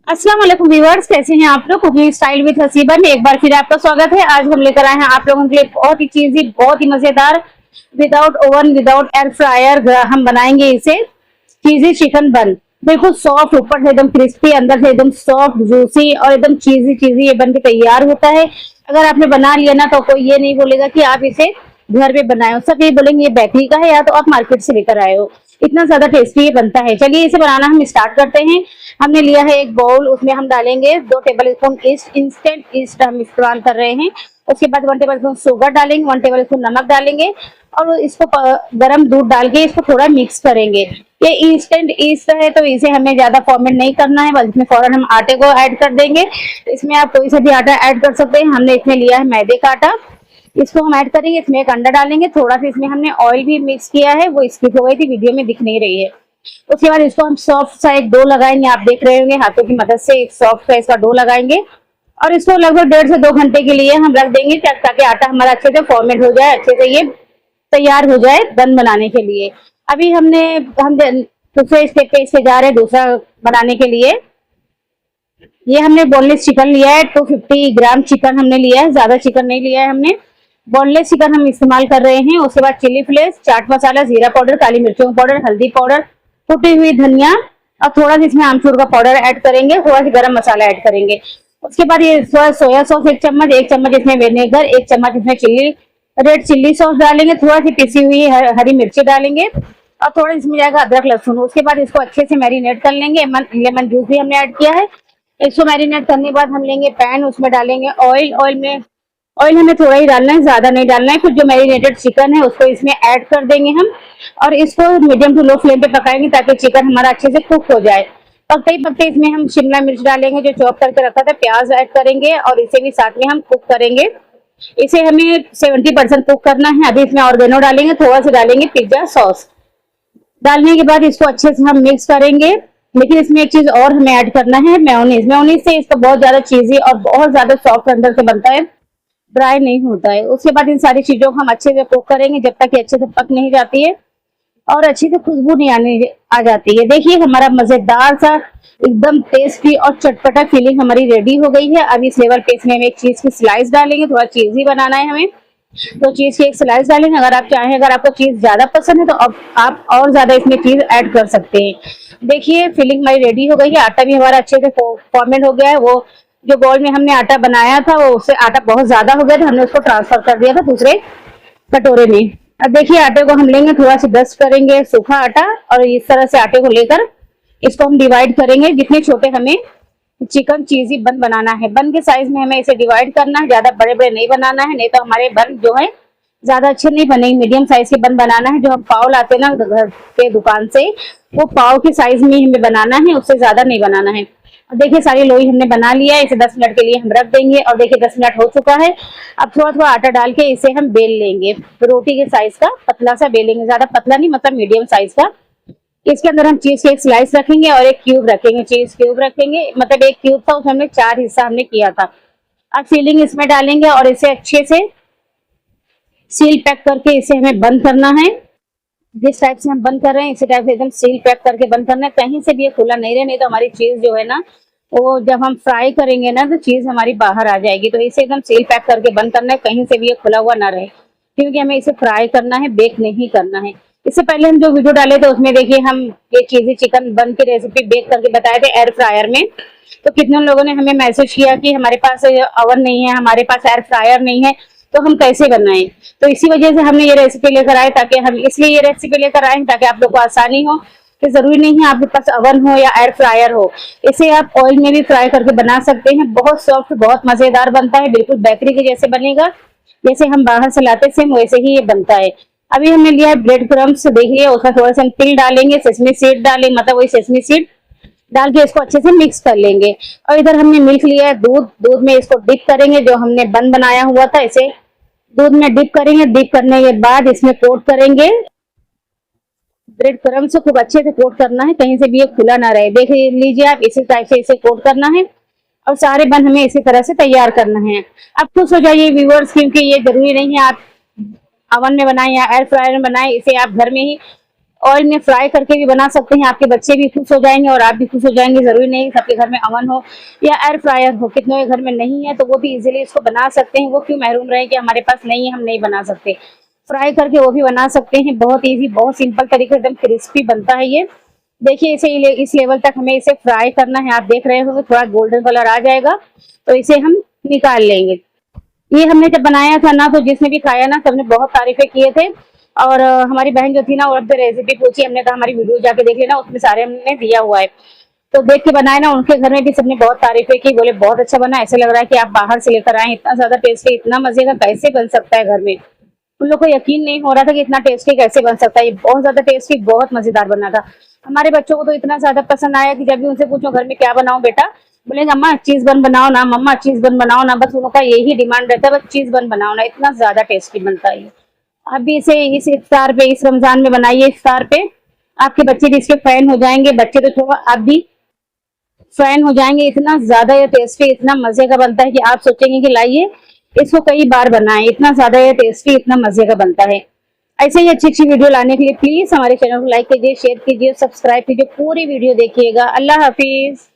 अस्सलाम वालेकुम व्यूअर्स, कैसे हैं आप लोग। कुकिंग स्टाइल विद हसीबा में एक बार फिर आपका स्वागत है। आज हम लेकर आए हैं आप लोगों के लिए बहुत ही चीजी, बहुत ही मजेदार, without oven, without air fryer हम बनाएंगे इसे चीजी चिकन बन। बिल्कुल सॉफ्ट, ऊपर से एकदम क्रिस्पी, अंदर से एकदम सॉफ्ट जूसी और एकदम चीजी चीजी ये बन के तैयार होता है। अगर आपने बना लिया ना तो कोई ये नहीं बोलेगा कि आप इसे घर पे बनाए हो, सब ये बोलेंगे ये बेकरी का है या तो आप मार्केट से लेकर आए हो। इतना ज्यादा टेस्टी ये बनता है। चलिए इसे बनाना हम स्टार्ट करते हैं। हमने लिया है एक बाउल, उसमें हम डालेंगे 2 table spoon east, instant east हम इस्तेमाल कर रहे हैं। उसके बाद 1 टेबल स्पून शुगर डालेंगे, 1 टेबल स्पून नमक डालेंगे और इसको गर्म दूध डाल के इसको थोड़ा मिक्स करेंगे। ये इंस्टेंट ईस्ट है तो इसे हमें ज्यादा फॉर्मेट नहीं करना है, बस इसमें फौरन हम आटे को ऐड कर देंगे। इसमें आप कोई सा भी आटा ऐड कर सकते हैं। हमने इसमें लिया है मैदे का आटा, इसको हम ऐड करेंगे। इसमें एक अंडा डालेंगे, थोड़ा सा इसमें हमने ऑयल भी मिक्स किया है, वो स्किप हो गई थी, वीडियो में दिख नहीं रही है। उसके बाद इसको हम सॉफ्ट सा एक डो लगाएंगे। आप देख रहे होंगे हाथों की मदद से एक सॉफ्ट सा इसका डो लगाएंगे और इसको लगभग 1.5 से 2 घंटे के लिए हम रख देंगे ताकि आटा हमारा अच्छे से फॉर्मेट हो जाए, अच्छे से ये तैयार हो जाए बन बनाने के लिए। अभी हम दूसरे स्टेप पे इससे जा रहे हैं दूसरा बनाने के लिए। ये हमने बोनलेस चिकन लिया है, 250 ग्राम चिकन हमने लिया है, ज्यादा चिकन नहीं लिया है हमने। बोनलेस चिकन हम इस्तेमाल कर रहे हैं। उसके बाद चिली फ्लेक्स, चाट मसाला, जीरा पाउडर, काली मिर्चों पाउडर, हल्दी पाउडर, कुटी हुई धनिया और थोड़ा सा इसमें आमचूर का पाउडर ऐड करेंगे, थोड़ा सा गरम मसाला ऐड करेंगे। उसके बाद ये सोया सॉस 1 चम्मच, 1 चम्मच इसमें विनेगर, 1 चम्मच इसमें रेड चिल्ली सॉस डालेंगे, थोड़ा सी पिसी हुई हरी मिर्ची डालेंगे और थोड़ा इसमें जाएगा अदरक लहसुन। उसके बाद इसको अच्छे से मैरिनेट कर लेंगे। लेमन जूस भी हमने ऐड किया है। इसको मैरिनेट करने के बाद हम लेंगे पैन, उसमें डालेंगे ऑयल हमें थोड़ा ही डालना है, ज्यादा नहीं डालना है। फिर जो मैरिनेटेड चिकन है उसको इसमें ऐड कर देंगे हम और इसको मीडियम टू लो फ्लेम पे पकाएंगे ताकि चिकन हमारा अच्छे से कुक हो जाए। पकते ही पकते इसमें हम शिमला मिर्च डालेंगे जो चॉप करके रखा था, प्याज ऐड करेंगे और इसे भी साथ में हम कुक करेंगे। इसे हमें 70% कुक करना है। अभी इसमें ऑर्गेनो डालेंगे, थोड़ा सा डालेंगे पिज्जा सॉस। डालने के बाद इसको अच्छे से हम मिक्स करेंगे। लेकिन इसमें एक चीज और हमें ऐड करना है, मेयोनीज। मेयोनीज से इसका बहुत ज्यादा चीजी और बहुत ज्यादा सॉफ्ट अंदर से बनता है, ड्राई नहीं होता है। उसके बाद इन सारी चीजों को हम अच्छे से कुक करेंगे जब तक कि अच्छे से पक नहीं जाती है और अच्छी से खुशबू नहीं आ जाती है। देखिए हमारा मजेदार सा एकदम टेस्टी और चटपटा फीलिंग हमारी रेडी हो गई है। अब इस लेवल पे इसमें हम एक चीज की स्लाइस डालेंगे, थोड़ा चीजी बनाना है हमें तो चीज की एक स्लाइस डालेंगे। अगर आप चाहें, अगर आपको चीज ज्यादा पसंद है तो अब आप और ज्यादा इसमें चीज ऐड कर सकते हैं। देखिए फिलिंग हमारी रेडी हो गई है। आटा भी हमारा अच्छे से फॉर्मेट हो गया है। वो जो बॉल में हमने आटा बनाया था वो उससे आटा बहुत ज्यादा हो गया था, हमने उसको ट्रांसफर कर दिया था दूसरे कटोरे में। अब देखिए आटे को हम लेंगे, थोड़ा सा डस्ट करेंगे सूखा आटा और इस तरह से आटे को लेकर इसको हम डिवाइड करेंगे। जितने छोटे हमें चिकन चीजी बन बनाना है, बन के साइज में हमें इसे डिवाइड करना है। ज्यादा बड़े बड़े नहीं बनाना है, नहीं तो हमारे बन जो है ज्यादा अच्छे नहीं बनेंगे। मीडियम साइज के बन बनाना है। जो हम पाव लाते हैं ना घर के दुकान से, वो पाव के साइज में हमें बनाना है, उससे ज्यादा नहीं बनाना है। और देखिए सारी लोई हमने बना लिया है। इसे 10 मिनट के लिए हम रख देंगे और देखिए 10 मिनट हो चुका है। अब थोड़ा थोड़ा आटा डाल के इसे हम बेल लेंगे, रोटी के साइज का पतला सा बेलेंगे, ज्यादा पतला नहीं, मतलब मीडियम साइज का। इसके अंदर हम चीज की एक स्लाइस रखेंगे और एक क्यूब रखेंगे, चीज क्यूब रखेंगे। मतलब एक क्यूब था उसमें हमने 4 हिस्सा हमने किया था। अब फिलिंग इसमें डालेंगे और इसे अच्छे से सील पैक करके इसे हमें बंद करना है। जिस टाइप से हम बंद कर रहे हैं इसी टाइप से एकदम सील पैक करके बंद करना है। कहीं से भी ये खुला नहीं रहे, नहीं तो हमारी चीज जो है ना वो जब हम फ्राई करेंगे ना तो चीज हमारी बाहर आ जाएगी। तो इसे एकदम सील पैक करके बंद करना है, कहीं से भी ये खुला हुआ ना रहे, क्योंकि हमें इसे फ्राई करना है, बेक नहीं करना है। इससे पहले हम जो वीडियो डाले थे उसमें देखिए हम ये चीजी चिकन बन की रेसिपी बेक करके बताए थे एयर फ्रायर में। तो कितने लोगों ने हमें मैसेज किया कि हमारे पास ओवन नहीं है, हमारे पास एयर फ्रायर नहीं है, तो हम कैसे बनाएं। तो इसी वजह से हमने ये रेसिपी लेकर आए, ताकि हम इसलिए ये रेसिपी लेकर आए ताकि आप लोग को आसानी हो। कि जरूरी नहीं है आपके पास ओवन हो या एयर फ्रायर हो, इसे आप ऑयल में भी फ्राई करके बना सकते हैं। बहुत सॉफ्ट, बहुत मजेदार बनता है, बिल्कुल बेकरी के जैसे बनेगा, जैसे हम बाहर से लाते सेम वैसे ही ये बनता है। अभी हमने लिया है ब्रेड क्रम्स, देखिए उसमें थोड़ा सा हम तिल डालेंगे, सेसमी सीड डालेंगे, मतलब वही सेसमी सीड डाल के इसको अच्छे से मिक्स कर लेंगे। और इधर हमने मिल्क लिया है, दूध में इसको डिप करेंगे। जो हमने बन बनाया हुआ था इसे दूध में डिप करेंगे। डिप करने के बाद इसमें कोट करेंगे। ब्रेड क्रम्स से खूब अच्छे से कोट करना है, कहीं से भी ये खुला ना रहे। देख लीजिए आप, इसी टाइप से इसे कोट करना है और सारे बन हमें इसी तरह से तैयार करना है। अब खुश हो जाइए व्यूअर्स, क्योंकि ये जरूरी नहीं है आप ओवन में बनाएं या एयर फ्रायर में बनाएं, इसे आप घर में ही ऑयल में फ्राई करके भी बना सकते हैं, आपके बच्चे भी खुश हो जाएंगे और आप भी खुश हो जाएंगे। जरूरी नहीं सबके घर में अवन हो या एयर फ्रायर हो, कितनों के घर में नहीं है तो वो भी इजीली इसको बना सकते हैं। वो क्यों महरूम रहे कि हमारे पास नहीं है, हम नहीं बना सकते। फ्राई करके वो भी बना सकते हैं, बहुत इजी, बहुत सिंपल तरीके एकदम क्रिस्पी बनता है ये। देखिए इसे इस लेवल तक हमें इसे फ्राई करना है। आप देख रहे होंगे थोड़ा गोल्डन कलर आ जाएगा तो इसे हम निकाल लेंगे। ये हमने जब बनाया था ना तो जिसने भी खाया ना सबने बहुत तारीफें किए थे। और हमारी बहन जो थी ना वो रेसिपी पूछी, हमने कहा हमारी वीडियो जाके देख लेना, उसमें सारे हमने दिया हुआ है। तो देख के बनाए ना, उनके घर में भी सबने बहुत तारीफें की, बोले बहुत अच्छा बना, ऐसे लग रहा है कि आप बाहर से लेकर आए, इतना ज्यादा टेस्टी, इतना मजे का कैसे बन सकता है घर में। उन लोग को यकीन नहीं हो रहा था कि इतना टेस्टी कैसे बन सकता है। ये बहुत ज्यादा टेस्टी, बहुत मजेदार बना था। हमारे बच्चों को तो इतना ज्यादा पसंद आया कि जब भी उनसे पूछो घर में क्या बनाओ बेटा, बोलेंगे अम्मा चीज बन बनाओ ना, मम्मा चीज बन बनाओ ना, बस उनका यही डिमांड रहता है, बस चीज बन बनाओ ना। इतना ज्यादा टेस्टी बनता है। आप भी इसे इस इफ्तार पे, इस रमजान में बनाइए इफ्तार पे, आपके बच्चे भी इसके फैन हो जाएंगे। बच्चे तो छोड़ो, आप भी फैन हो जाएंगे। इतना ज्यादा ये टेस्टी, इतना मजे का बनता है कि आप सोचेंगे कि लाइए इसको कई बार बनाएं। इतना ज्यादा ये टेस्टी, इतना मजे का बनता है। ऐसे ही अच्छी अच्छी वीडियो लाने के लिए प्लीज हमारे चैनल को लाइक कीजिए, शेयर कीजिए, सब्सक्राइब कीजिए, पूरी वीडियो देखिएगा। अल्लाह हाफिज।